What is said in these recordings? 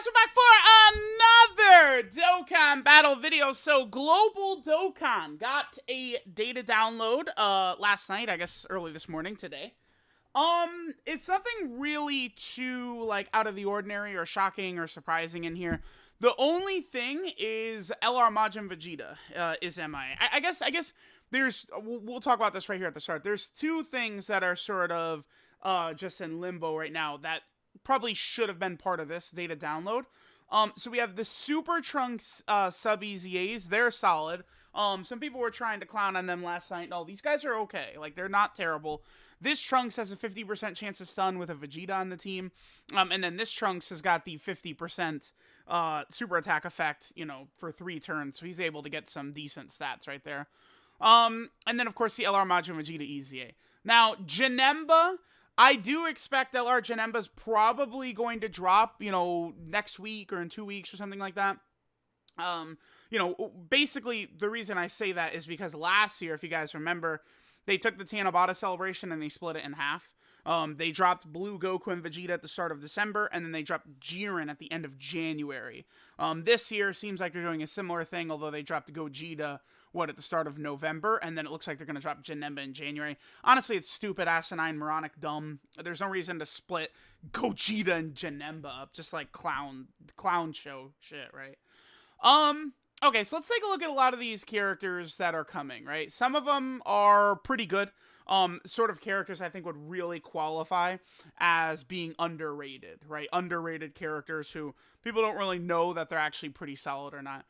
guys, we're back for another Dokkan battle video. So, Global Dokkan got a data download last night, I guess early this morning today. It's nothing really too, like, out of the ordinary or shocking or surprising in here. The only thing is LR Majin Vegeta is MIA. I guess there's, we'll talk about this right here at the start. There's two things that are sort of just in limbo right now that probably should have been part of this data download. So we have the Super Trunks sub EZAs. They're solid. Some people were trying to clown on them last night. No, these guys are okay. Like, they're not terrible. This Trunks has a 50% chance of stun with a Vegeta on the team. And then this Trunks has got the 50% super attack effect, you know, for 3 turns. So he's able to get some decent stats right there. And then, of course, the LR Majin Vegeta EZA. Now, Janemba, I do expect LR Janemba's probably going to drop, you know, next week or in 2 weeks or something like that. You know, basically, the reason I say that is because last year, if you guys remember, they took the Tanabata celebration and they split it in half. They dropped Blue Goku and Vegeta at the start of December, and then they dropped Jiren at the end of January. This year seems like they're doing a similar thing, although they dropped Gogeta, at the start of November, and then it looks like they're going to drop Janemba in January. Honestly, it's stupid, asinine, moronic, dumb. There's no reason to split Gogeta and Janemba up, just like clown show shit, right? Okay, so let's take a look at a lot of these characters that are coming, right? Some of them are pretty good. Sort of characters I think would really qualify as being underrated, right? Underrated characters who people don't really know that they're actually pretty solid or not.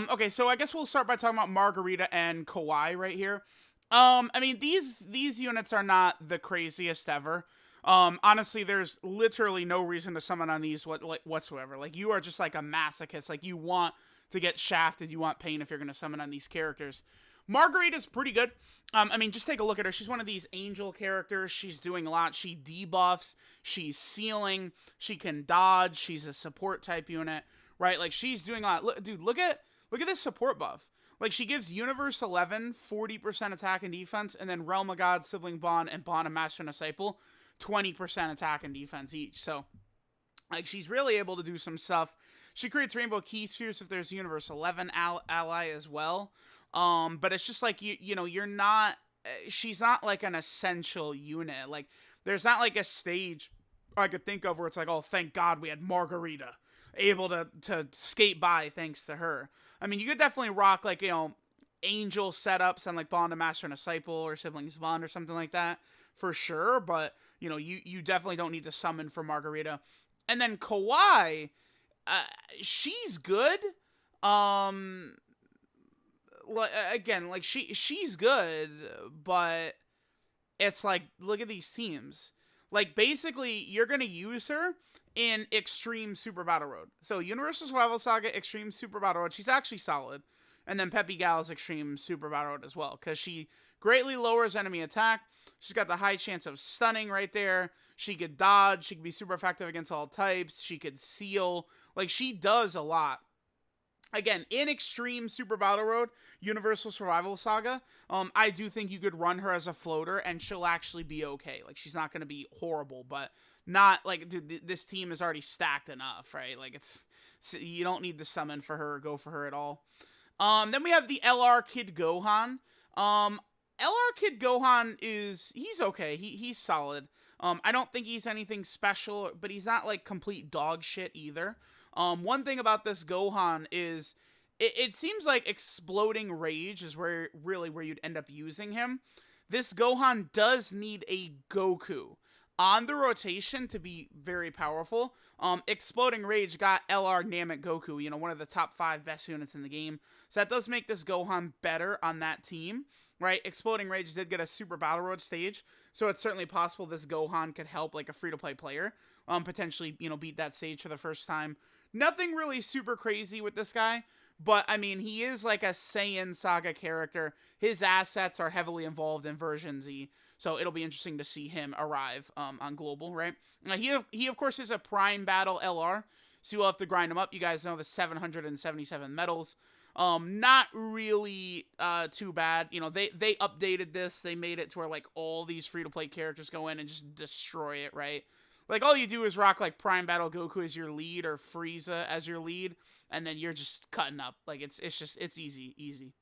Okay, so I guess we'll start by talking about Margarita and Kawaii right here. I mean, these units are not the craziest ever. Honestly, there's literally no reason to summon on these whatsoever. Like, you are just like a masochist. Like, you want to get shafted, you want pain if you're going to summon on these characters. Margarita's pretty good. I mean, just take a look at her. She's one of these angel characters. She's doing a lot. She debuffs. She's sealing. She can dodge. She's a support type unit, right? Like, she's doing a lot. Look, dude, look at this support buff. Like, she gives Universe 11 40% attack and defense, and then Realm of God, Sibling Bond, and Bond of Master and Disciple 20% attack and defense each. So, like, she's really able to do some stuff. She creates Rainbow Key Spheres if there's Universe 11 ally as well. But it's just like, you know, you're not, she's not like an essential unit. Like, there's not like a stage I could think of where it's like, oh, thank God we had Margarita able to skate by thanks to her. I mean, you could definitely rock, like, you know, angel setups on like Bond of Master and Disciple or Siblings Bond or something like that for sure. But, you know, you definitely don't need to summon for Margarita. And then Kawaii, she's good. Again, like, she's good, but it's like, look at these teams. Like, basically, you're gonna use her in Extreme Super Battle Road. So, Universal Survival Saga, Extreme Super Battle Road, she's actually solid. And then PEPPY GALS Extreme Super Battle Road as well, because she greatly lowers enemy attack. She's got the high chance of stunning right there. She could dodge. She could be super effective against all types. She could seal. Like, she does a lot. Again, in Extreme Super Battle Road, Universal Survival Saga, I do think you could run her as a floater, and she'll actually be okay. Like, she's not going to be horrible, but not, like, dude, this team is already stacked enough, right? Like, you don't need to summon for her or go for her at all. Then we have the LR Kid Gohan. LR Kid Gohan he's okay. He's solid. I don't think he's anything special, but he's not, like, complete dog shit either. One thing about this Gohan is it seems like Exploding Rage is where you'd end up using him. This Gohan does need a Goku on the rotation to be very powerful. Exploding Rage got LR Namek Goku, you know, one of the top 5 best units in the game. So that does make this Gohan better on that team, right? Exploding Rage did get a Super Battle Road stage, so it's certainly possible this Gohan could help, like, a free-to-play player, potentially, you know, beat that stage for the first time. Nothing really super crazy with this guy, but, I mean, he is like a Saiyan Saga character. His assets are heavily involved in Version Z, so it'll be interesting to see him arrive on Global, right? He, of course, is a Prime Battle LR, so you'll have to grind him up. You guys know the 777 medals. Not really too bad. You know, they updated this. They made it to where, like, all these free-to-play characters go in and just destroy it, right? Like, all you do is rock, like, Prime Battle Goku as your lead or Frieza as your lead, and then you're just cutting up. Like, it's easy.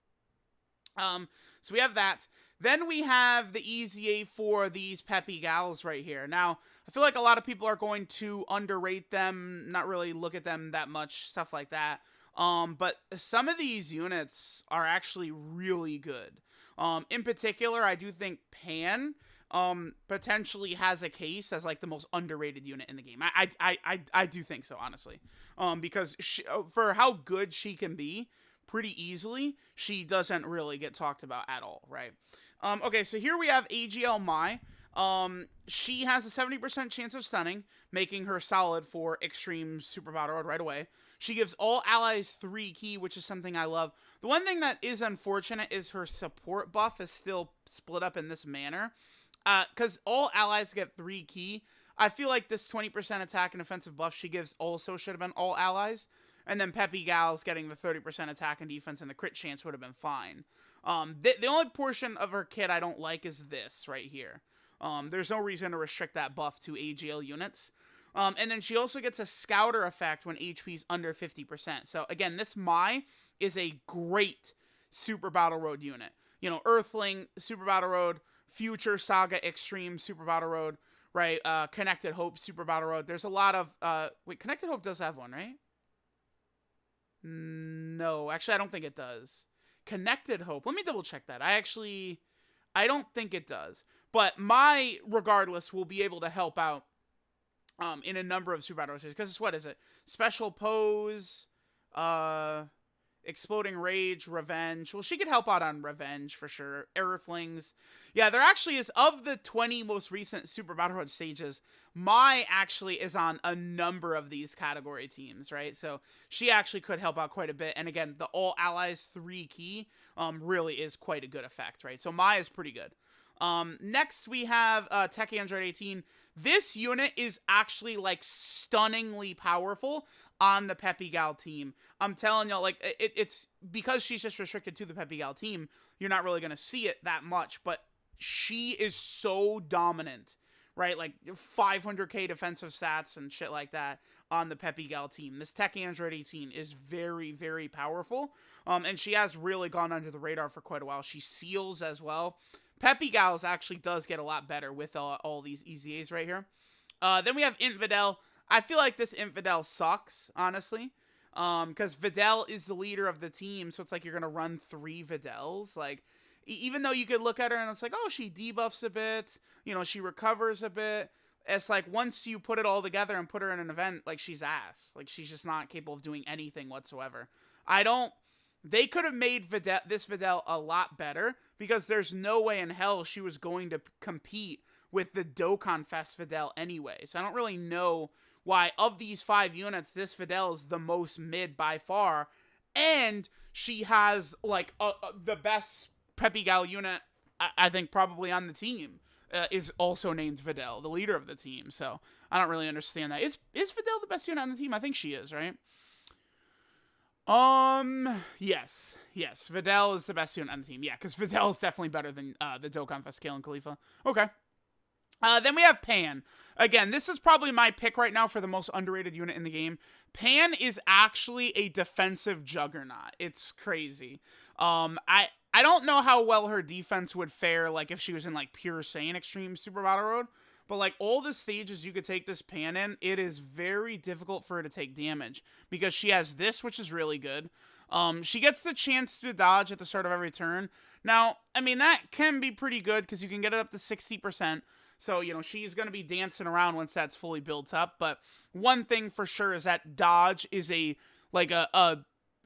So we have that. Then we have the EZA for these Peppy Gals right here. Now, I feel like a lot of people are going to underrate them, not really look at them that much, stuff like that. But some of these units are actually really good. In particular, I do think Pan potentially has a case as like the most underrated unit in the game. I do think so, honestly. Because for how good she can be, pretty easily, she doesn't really get talked about at all, right? Okay, so here we have AGL Mai. She has a 70% chance of stunning, making her solid for Extreme Super Battle Road right away. She gives all allies 3 ki, which is something I love. The one thing that is unfortunate is her support buff is still split up in this manner. Because all allies get 3 ki, I feel like this 20% attack and offensive buff she gives also should have been all allies. And then Peppy Gals getting the 30% attack and defense and the crit chance would have been fine. The only portion of her kit I don't like is this right here. There's no reason to restrict that buff to AGL units. And then she also gets a Scouter effect when HP's under 50%. So again, this Mai is a great Super Battle Road unit. You know, Earthling, Super Battle Road, Future Saga Extreme Super Battle Road, right? Connected Hope Super Battle Road. There's a lot of... wait, Connected Hope does have one, right? No, actually, I don't think it does. Connected Hope. Let me double check that. I don't think it does. But Mai, regardless, will be able to help out in a number of Super Battle Road stages. Because what is it? Special Pose, Exploding Rage, Revenge. Well, she could help out on Revenge for sure. Earthlings. Yeah, there actually is, of the 20 most recent Super Battle Road stages, Mai actually is on a number of these category teams, right? So she actually could help out quite a bit. And again, the all allies 3 ki really is quite a good effect, right? So Mai is pretty good. Next we have Tech Android 18. This unit is actually like stunningly powerful on the Peppy Gal team. I'm telling y'all, like, it's because she's just restricted to the Peppy Gal team, you're not really going to see it that much, but she is so dominant, right? Like 500k defensive stats and shit like that on the Peppy Gal team. This Tech Android 18 is very, very powerful. And she has really gone under the radar for quite a while. She seals as well. Peppy Gals actually does get a lot better with all these EZAs right here. Then we have Infidel. I feel like this Infidel sucks, honestly. Because Videl is the leader of the team, so it's like you're going to run 3 Videls. Like, even though you could look at her and it's like, oh, she debuffs a bit, you know, she recovers a bit. It's like, once you put it all together and put her in an event, like, she's ass. Like, she's just not capable of doing anything whatsoever. They could have made this Videl a lot better, because there's no way in hell she was going to compete with the Dokkan Fest Videl anyway. So I don't really know why, of these 5 units, this Videl is the most mid by far, and she has, like, the best Peppy Gal unit, I think, probably on the team, is also named Videl, the leader of the team. So I don't really understand that. Is Videl the best unit on the team? I think she is, right? Yes, Videl is the best unit on the team. Yeah, because Videl is definitely better than the Dokkan Fest Kale and Khalifa. Okay. Then we have Pan. Again, this is probably my pick right now for the most underrated unit in the game. Pan is actually a defensive juggernaut. It's crazy. I don't know how well her defense would fare, like, if she was in, like, pure Saiyan Extreme Super Battle Road. But, like, all the stages you could take this Pan in, it is very difficult for her to take damage. Because she has this, which is really good. She gets the chance to dodge at the start of every turn. Now, I mean, that can be pretty good, because you can get it up to 60%. So, you know, she's going to be dancing around once that's fully built up. But one thing for sure is that dodge is a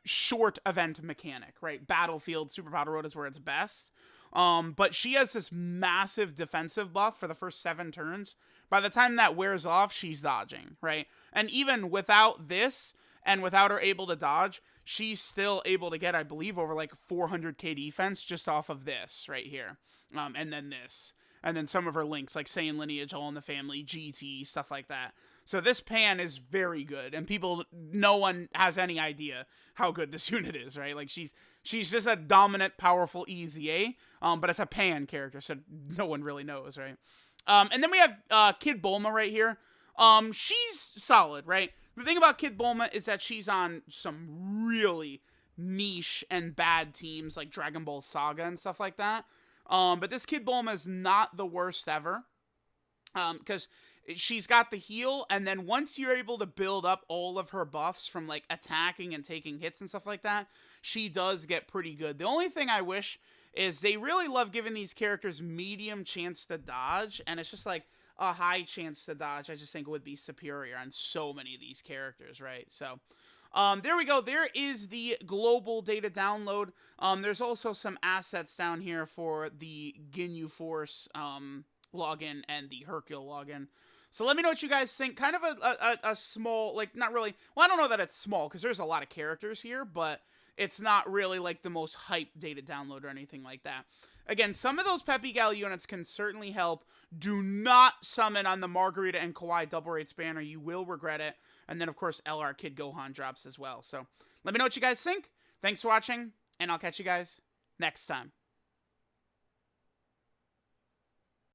short event mechanic, right? Battlefield, Super Battle Road is where it's best. But she has this massive defensive buff for the first 7 turns. By the time that wears off, she's dodging, right? And even without this, and without her able to dodge, she's still able to get, I believe, over like 400k defense just off of this right here. And then this. And then some of her links, like Saiyan Lineage, All in the Family, GT, stuff like that. So this Pan is very good, and no one has any idea how good this unit is, right? Like, she's just a dominant, powerful EZA, but it's a Pan character, so no one really knows, right? And then we have Kid Bulma right here. She's solid, right? The thing about Kid Bulma is that she's on some really niche and bad teams like Dragon Ball Saga and stuff like that. But this Kid Bulma is not the worst ever. Because she's got the heal, and then once you're able to build up all of her buffs from like attacking and taking hits and stuff like that, she does get pretty good. The only thing I wish is they really love giving these characters medium chance to dodge, and it's just like a high chance to dodge. I just think it would be superior on so many of these characters, right? So there we go. There is the global data download. There's also some assets down here for the Ginyu Force login and the Hercule login. So let me know what you guys think. Kind of a small, like, not really, well, I don't know that it's small, because there's a lot of characters here, but it's not really, like, the most hype data download or anything like that. Again, some of those PEPPY Gal units can certainly help. Do not summon on the Margarita and Kawaii double rates banner. You will regret it. And then, of course, LR Kid Gohan drops as well. So let me know what you guys think. Thanks for watching, and I'll catch you guys next time.